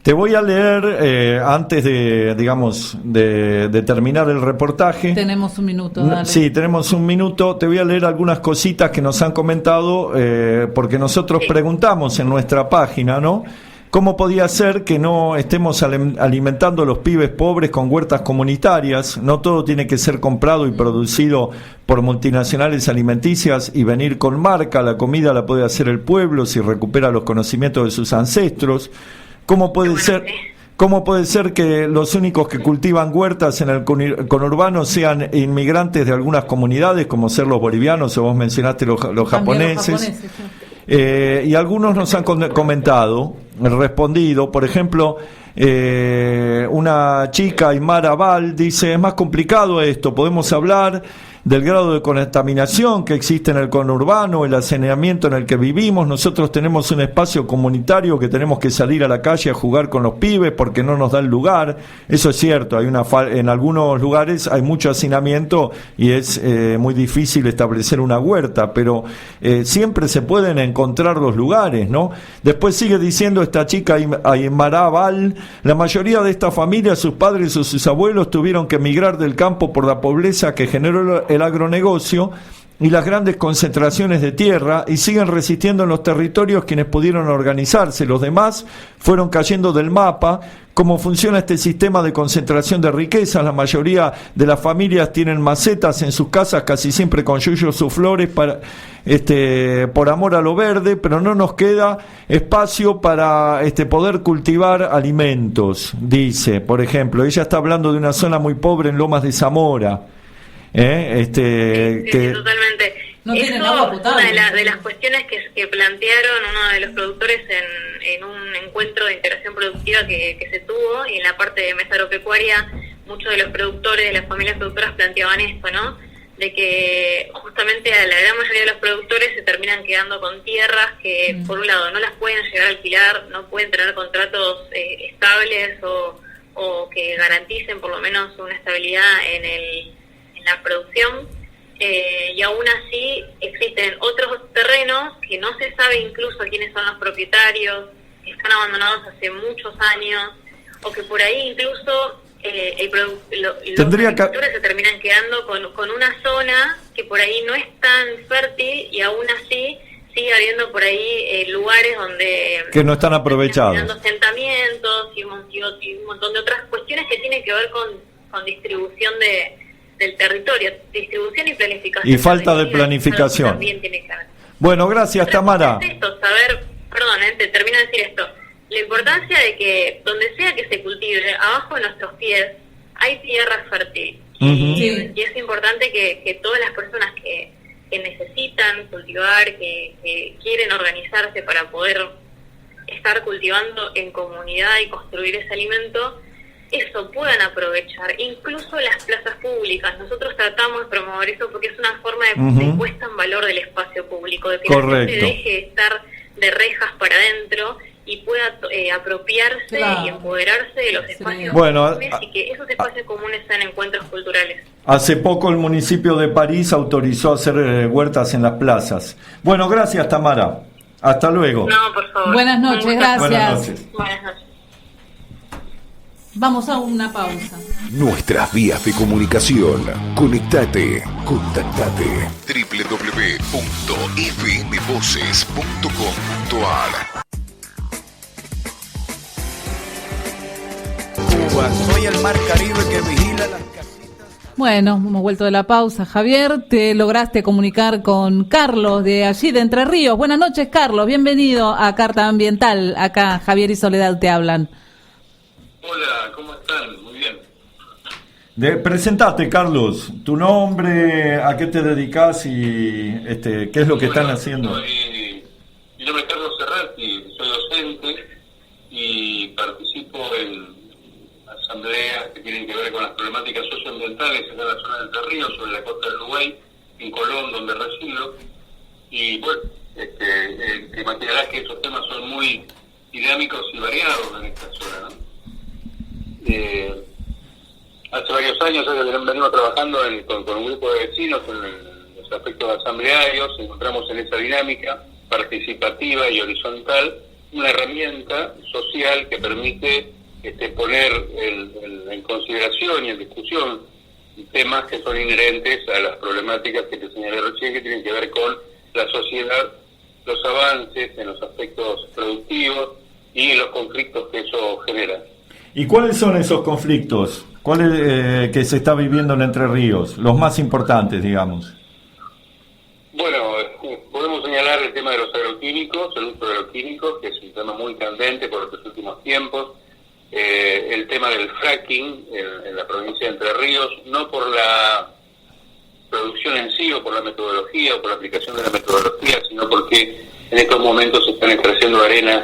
Te voy a leer, antes de terminar el reportaje. Tenemos un minuto, dale. Sí, tenemos un minuto. Te voy a leer algunas cositas que nos han comentado, porque nosotros preguntamos en nuestra página, ¿no? ¿Cómo podía ser que no estemos alimentando a los pibes pobres con huertas comunitarias? No todo tiene que ser comprado y producido por multinacionales alimenticias y venir con marca. La comida la puede hacer el pueblo si recupera los conocimientos de sus ancestros. ¿Cómo puede ser que los únicos que cultivan huertas en el conurbano sean inmigrantes de algunas comunidades, como ser los bolivianos, o vos mencionaste los japoneses? Y algunos nos han comentado, respondido, por ejemplo, una chica, Aymara Val, dice: es más complicado esto, podemos hablar del grado de contaminación que existe en el conurbano, el hacinamiento en el que vivimos. Nosotros tenemos un espacio comunitario que tenemos que salir a la calle a jugar con los pibes porque no nos dan lugar. Eso es cierto, en algunos lugares hay mucho hacinamiento y es muy difícil establecer una huerta, pero siempre se pueden encontrar los lugares, ¿no? Después sigue diciendo esta chica, Aymara Val: la mayoría de estas familias, sus padres o sus abuelos tuvieron que emigrar del campo por la pobreza que generó el agronegocio y las grandes concentraciones de tierra, y siguen resistiendo en los territorios quienes pudieron organizarse. Los demás fueron cayendo del mapa. ¿Cómo funciona este sistema de concentración de riquezas? La mayoría de las familias tienen macetas en sus casas, casi siempre con yuyos o flores, por amor a lo verde, pero no nos queda espacio para poder cultivar alimentos, dice. Por ejemplo, ella está hablando de una zona muy pobre en Lomas de Zamora. Sí, totalmente. No tienen agua potable. Una de las cuestiones que plantearon uno de los productores en un encuentro de integración productiva que se tuvo, y en la parte de mesa agropecuaria, muchos de los productores, de las familias productoras, planteaban esto, ¿no? De que justamente a la gran mayoría de los productores se terminan quedando con tierras que, por un lado, no las pueden llegar a alquilar, no pueden tener contratos estables o que garanticen por lo menos una estabilidad en la producción, y aún así existen otros terrenos que no se sabe incluso quiénes son los propietarios, que están abandonados hace muchos años, o que por ahí incluso los agricultores se terminan quedando con una zona que por ahí no es tan fértil, y aún así sigue habiendo por ahí lugares donde que no están aprovechados, asentamientos y un montón de otras cuestiones que tienen que ver con distribución del territorio, distribución y planificación. Y falta de planificación. También tiene que haber. Bueno, gracias, Tamara. Termino de decir esto. La importancia de que donde sea que se cultive, abajo de nuestros pies, hay tierra fértil. Y es importante que todas las personas que necesitan cultivar, que quieren organizarse para poder estar cultivando en comunidad y construir ese alimento, eso puedan aprovechar. Incluso las plazas públicas, nosotros tratamos de promover eso porque es una forma de puesta en valor del espacio público, de que la gente deje de estar de rejas para adentro y pueda apropiarse y empoderarse de los espacios comunes y que esos espacios comunes sean encuentros culturales. Hace poco el municipio de París autorizó hacer huertas en las plazas. Bueno, gracias, Tamara. Hasta luego. No, por favor. Buenas noches, gracias. Buenas noches. Buenas noches. Vamos a una pausa. Nuestras vías de comunicación. Conectate, contactate. www.fmvoces.com.ar. Soy el mar Caribe que vigila las casitas. Bueno, hemos vuelto de la pausa. Javier, te lograste comunicar con Carlos de allí, de Entre Ríos. Buenas noches, Carlos. Bienvenido a Carta Ambiental. Acá Javier y Soledad te hablan. Hola, ¿cómo están? Muy bien. Presentate, Carlos. Tu nombre, a qué te dedicas y qué es lo que están haciendo. Mi nombre es Carlos Serrati, soy docente y participo en asambleas que tienen que ver con las problemáticas socioambientales en la zona de Entre Ríos, sobre la costa del Uruguay, en Colón, donde resido. Y bueno, te imaginarás que esos temas son muy dinámicos y variados en esta zona, ¿no? Hace varios años venimos trabajando con un grupo de vecinos en los aspectos asamblearios. Encontramos en esa dinámica participativa y horizontal una herramienta social que permite poner en consideración y en discusión temas que son inherentes a las problemáticas que te señalé recién, que tienen que ver con la sociedad, los avances en los aspectos productivos y los conflictos que eso genera. ¿Y cuáles son esos conflictos? ¿Cuáles que se está viviendo en Entre Ríos? Los más importantes, digamos. Bueno, podemos señalar el tema de los agroquímicos, el uso de agroquímicos, que es un tema muy candente por estos últimos tiempos. El tema del fracking en la provincia de Entre Ríos, no por la producción en sí o por la metodología o por la aplicación de la metodología, sino porque en estos momentos se están extrayendo arenas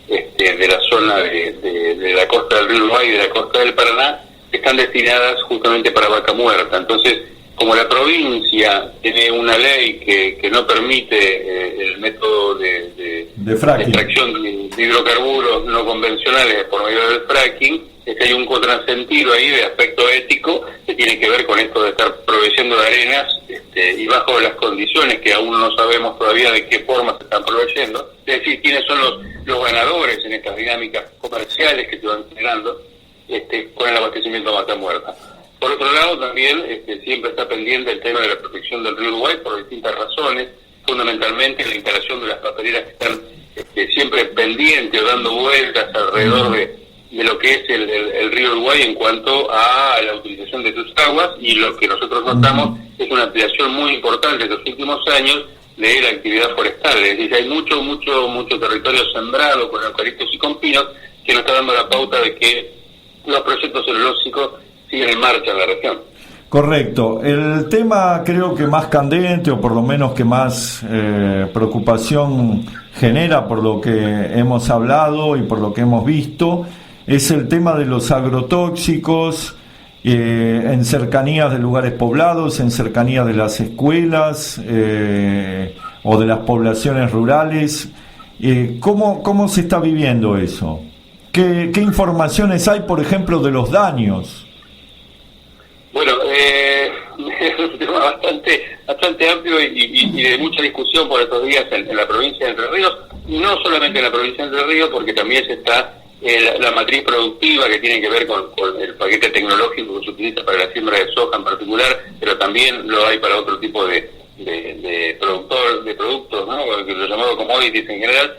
de la zona de la costa del río Uruguay y de la costa del Paraná, que están destinadas justamente para vaca muerta. Entonces, como la provincia tiene una ley que no permite el método de extracción de hidrocarburos no convencionales por medio del fracking, hay un contrasentido ahí de aspecto ético que tiene que ver con esto de estar proveyendo de arenas y bajo las condiciones que aún no sabemos todavía de qué forma se están proveyendo. Es decir, quiénes son los ganadores en estas dinámicas comerciales que se van generando con el abastecimiento de vaca muerta. Por otro lado, también siempre está pendiente el tema de la protección del río Uruguay por distintas razones, fundamentalmente la instalación de las papeleras que están siempre pendientes o dando vueltas alrededor de lo que es el río Uruguay en cuanto a la utilización de sus aguas, y lo que nosotros notamos es una ampliación muy importante en los últimos años de la actividad forestal. Es decir, hay mucho territorio sembrado con eucaliptos y con pinos que nos está dando la pauta de que los proyectos celulósicos siguen en marcha en la región. Correcto. El tema creo que más candente, o por lo menos que más preocupación genera por lo que hemos hablado y por lo que hemos visto, es el tema de los agrotóxicos en cercanías de lugares poblados, en cercanías de las escuelas o de las poblaciones rurales. ¿Cómo se está viviendo eso? ¿Qué informaciones hay, por ejemplo, de los daños? Bueno, es un tema bastante amplio y de mucha discusión por estos días en la provincia de Entre Ríos, y no solamente en la provincia de Entre Ríos, porque también está la matriz productiva que tiene que ver con el paquete tecnológico que se utiliza para la siembra de soja en particular, pero también lo hay para otro tipo de productos, ¿no? Lo llamado commodities en general.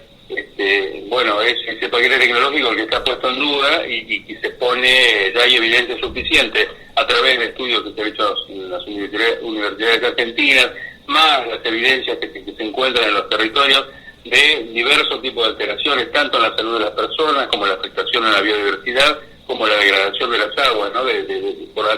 Bueno, es ese paquete tecnológico el que está puesto en duda y se pone, ya hay evidencia suficiente a través de estudios que se han hecho en las universidades argentinas, más las evidencias que se encuentran en los territorios de diversos tipos de alteraciones, tanto en la salud de las personas, como la afectación a la biodiversidad, como la degradación de las aguas, ¿no? A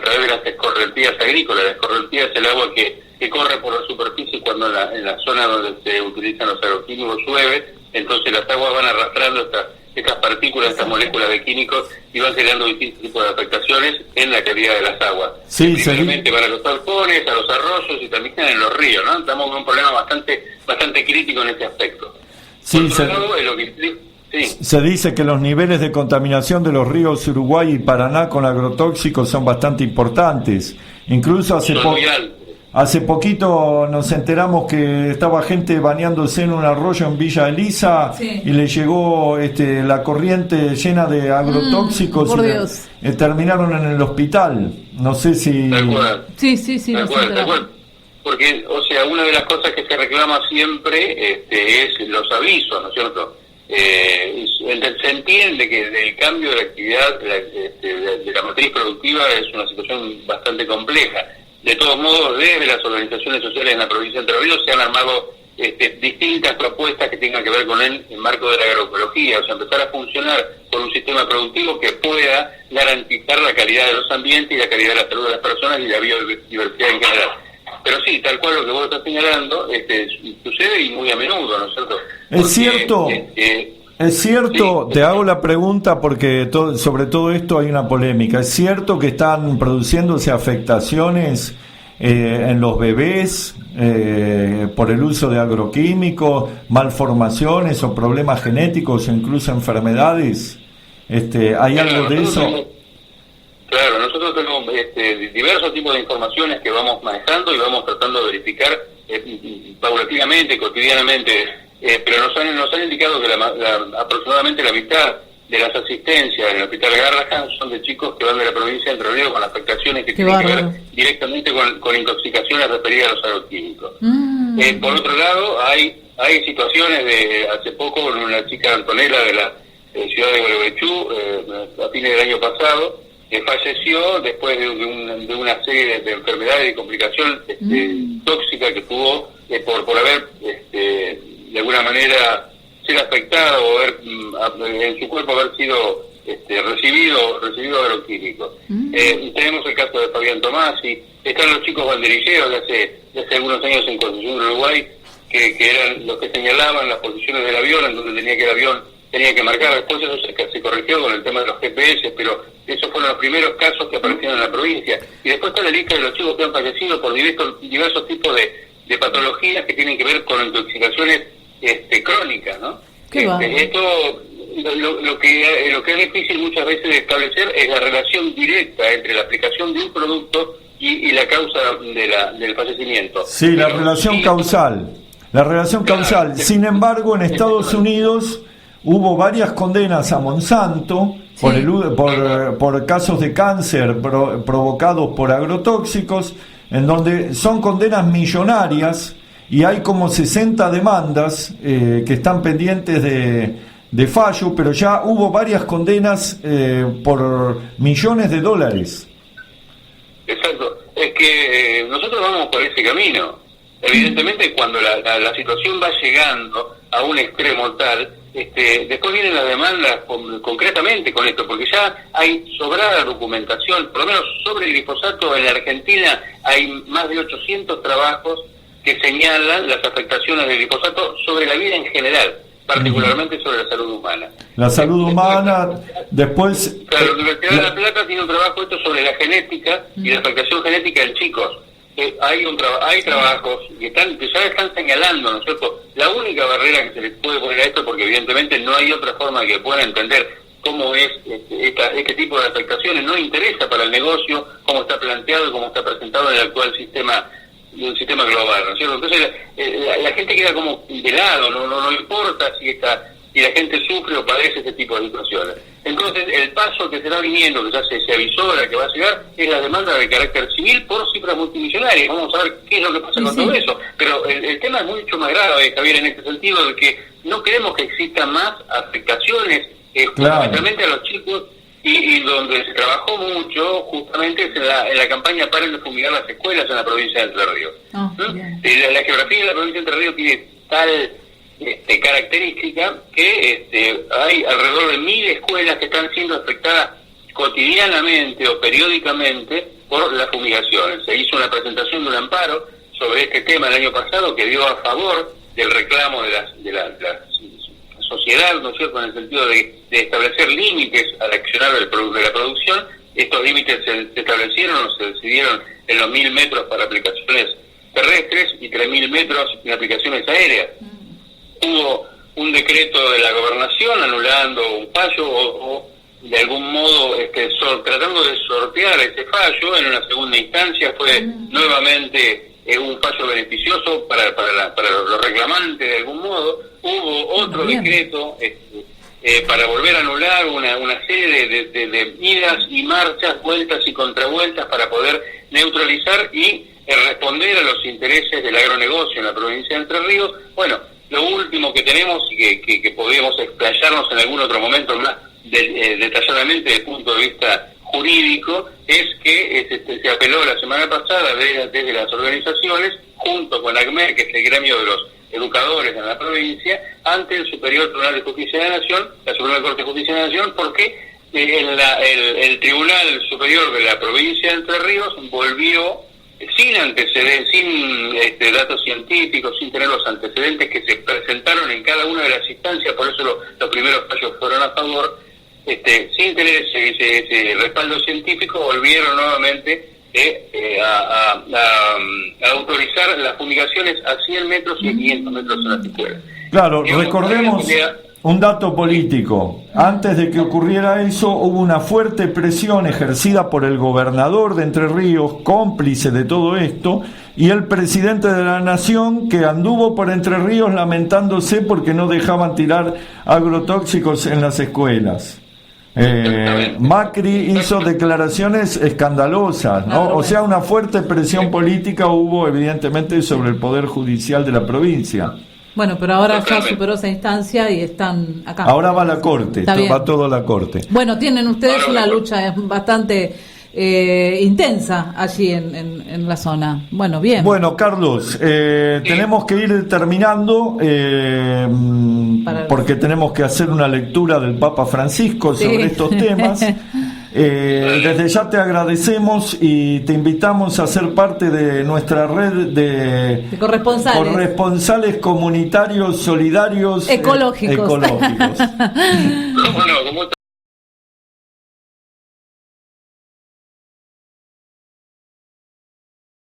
través de las escorrentías agrícolas. La escorrentía es el agua que corre por la superficie cuando en la zona donde se utilizan los agroquímicos llueve. Entonces las aguas van arrastrando estas partículas, estas moléculas de químicos, y van generando distintos tipos de afectaciones en la calidad de las aguas. Sí, principalmente para los alfones, a los arroyos y también en los ríos, ¿no? Estamos con un problema bastante crítico en este aspecto. Sí, por otro lado, lo que Sí. Se dice que los niveles de contaminación de los ríos Uruguay y Paraná con agrotóxicos son bastante importantes. Incluso hace poquito nos enteramos que estaba gente bañándose en un arroyo en Villa Elisa y le llegó la corriente llena de agrotóxicos y terminaron en el hospital. No sé si... Sí. Tal cual. Porque, o sea, una de las cosas que se reclama siempre es los avisos, ¿no es cierto? Se entiende que el cambio de la actividad de la matriz productiva es una situación bastante compleja. De todos modos, desde las organizaciones sociales en la provincia de Entre Ríos se han armado distintas propuestas que tengan que ver con el marco de la agroecología, o sea, empezar a funcionar con un sistema productivo que pueda garantizar la calidad de los ambientes y la calidad de la salud de las personas y la biodiversidad en general. Pero sí, tal cual lo que vos estás señalando, sucede y muy a menudo, ¿no es cierto? Es cierto, es cierto, sí, te hago la pregunta porque sobre todo esto hay una polémica. ¿Es cierto que están produciéndose afectaciones en los bebés por el uso de agroquímicos, malformaciones o problemas genéticos o incluso enfermedades? ¿Hay algo de eso? Claro, nosotros tenemos diversos tipos de informaciones que vamos manejando y vamos tratando de verificar paulatinamente, cotidianamente, pero nos han indicado que aproximadamente la mitad de las asistencias en el Hospital Garrahan son de chicos que van de la provincia de Entre Ríos con afectaciones que tienen que ver directamente con intoxicaciones referidas a los agroquímicos. Por otro lado, hay situaciones de hace poco con una chica Antonella de la ciudad de Gualeguaychú, a fines del año pasado, que falleció después de una serie de enfermedades y complicaciones tóxicas que tuvo por haber de alguna manera ser afectada o en su cuerpo haber sido recibido agroquímicos. Tenemos el caso de Fabián Tomasi, están los chicos banderilleros de hace algunos años en Concepción, Uruguay, que eran los que señalaban las posiciones del avión, en donde el avión tenía que marcar. Después eso se corrigió con el tema de los GPS, pero esos fueron los primeros casos que aparecieron en la provincia. Y después está la lista de los chicos que han fallecido por diversos tipos de patologías que tienen que ver con intoxicaciones crónicas, ¿no? Esto lo que es difícil muchas veces de establecer es la relación directa entre la aplicación de un producto y la causa del fallecimiento. Sí, la relación causal. Sin embargo, en Estados Unidos hubo varias condenas a Monsanto por casos de cáncer provocados por agrotóxicos, en donde son condenas millonarias y hay como 60 demandas que están pendientes de fallo, pero ya hubo varias condenas por millones de dólares. Exacto, es que nosotros vamos por ese camino. Evidentemente, cuando la situación va llegando a un extremo tal, después vienen las demandas concretamente con esto, porque ya hay sobrada documentación, por lo menos sobre el glifosato en la Argentina hay más de 800 trabajos que señalan las afectaciones del glifosato sobre la vida en general, particularmente sobre la salud humana. La salud humana, después... Claro, la Universidad de La Plata tiene un trabajo sobre la genética y la afectación genética en chicos. Hay trabajos que ya están señalando, ¿no es cierto?, la única barrera que se les puede poner a esto, porque evidentemente no hay otra forma que puedan entender cómo es este tipo de afectaciones, no interesa para el negocio cómo está planteado y cómo está presentado en el actual sistema global, ¿no es cierto? Entonces la gente queda como de lado, no importa si la gente sufre o padece este tipo de situaciones. Entonces, el paso que se va viniendo, que ya se avisora que va a llegar, es la demanda de carácter civil por cifras multimillonarias. Vamos a ver qué es lo que pasa con todo eso. Pero el tema es mucho más grave, Javier, en este sentido, de que no queremos que existan más afectaciones, fundamentalmente a los chicos, y donde se trabajó mucho, justamente, es en la campaña Paren de fumigar las escuelas en la provincia de Entre Ríos. La geografía de la provincia de Entre Ríos tiene tal característica que hay alrededor de 1000 escuelas que están siendo afectadas cotidianamente o periódicamente por las fumigaciones. Se hizo una presentación de un amparo sobre este tema el año pasado que dio a favor del reclamo de la sociedad, ¿no es cierto?, en el sentido de establecer límites al accionar de la producción. Estos límites se establecieron o se decidieron en los 1000 metros para aplicaciones terrestres y 3000 metros en aplicaciones aéreas. Hubo un decreto de la gobernación anulando un fallo o de algún modo tratando de sortear ese fallo. En una segunda instancia fue nuevamente un fallo beneficioso para los reclamantes de algún modo. Hubo otro decreto para volver a anular una serie de idas y marchas, vueltas y contravueltas para poder neutralizar y responder a los intereses del agronegocio en la provincia de Entre Ríos. Bueno, lo último que tenemos y que podríamos explayarnos en algún otro momento más detalladamente desde el punto de vista jurídico es que se apeló la semana pasada desde las organizaciones junto con ACMER, que es el gremio de los educadores en la provincia, ante el Superior Tribunal de Justicia de la Nación, la Suprema Corte de Justicia de la Nación, porque el Tribunal Superior de la provincia de Entre Ríos volvió sin antecedentes, sin datos científicos, sin tener los antecedentes que se presentaron en cada una de las instancias, por eso los primeros fallos fueron a favor, sin tener ese respaldo científico, volvieron nuevamente a autorizar las fumigaciones a 100 metros y 500 metros en las escuelas. Claro, recordemos un dato político. Antes de que ocurriera eso, hubo una fuerte presión ejercida por el gobernador de Entre Ríos, cómplice de todo esto, y el presidente de la Nación, que anduvo por Entre Ríos lamentándose porque no dejaban tirar agrotóxicos en las escuelas. Macri hizo declaraciones escandalosas, ¿no? O sea, una fuerte presión política hubo evidentemente sobre el Poder Judicial de la provincia. Bueno, pero ahora ya superó esa instancia y están acá. Ahora va a la Corte, va todo a la Corte. Bueno, tienen ustedes una lucha bastante intensa allí en la zona. Bueno, bien. Bueno, Carlos, tenemos que ir terminando porque tenemos que hacer una lectura del Papa Francisco sobre estos temas. Desde ya te agradecemos y te invitamos a ser parte de nuestra red de corresponsales comunitarios solidarios ecológicos. Bueno,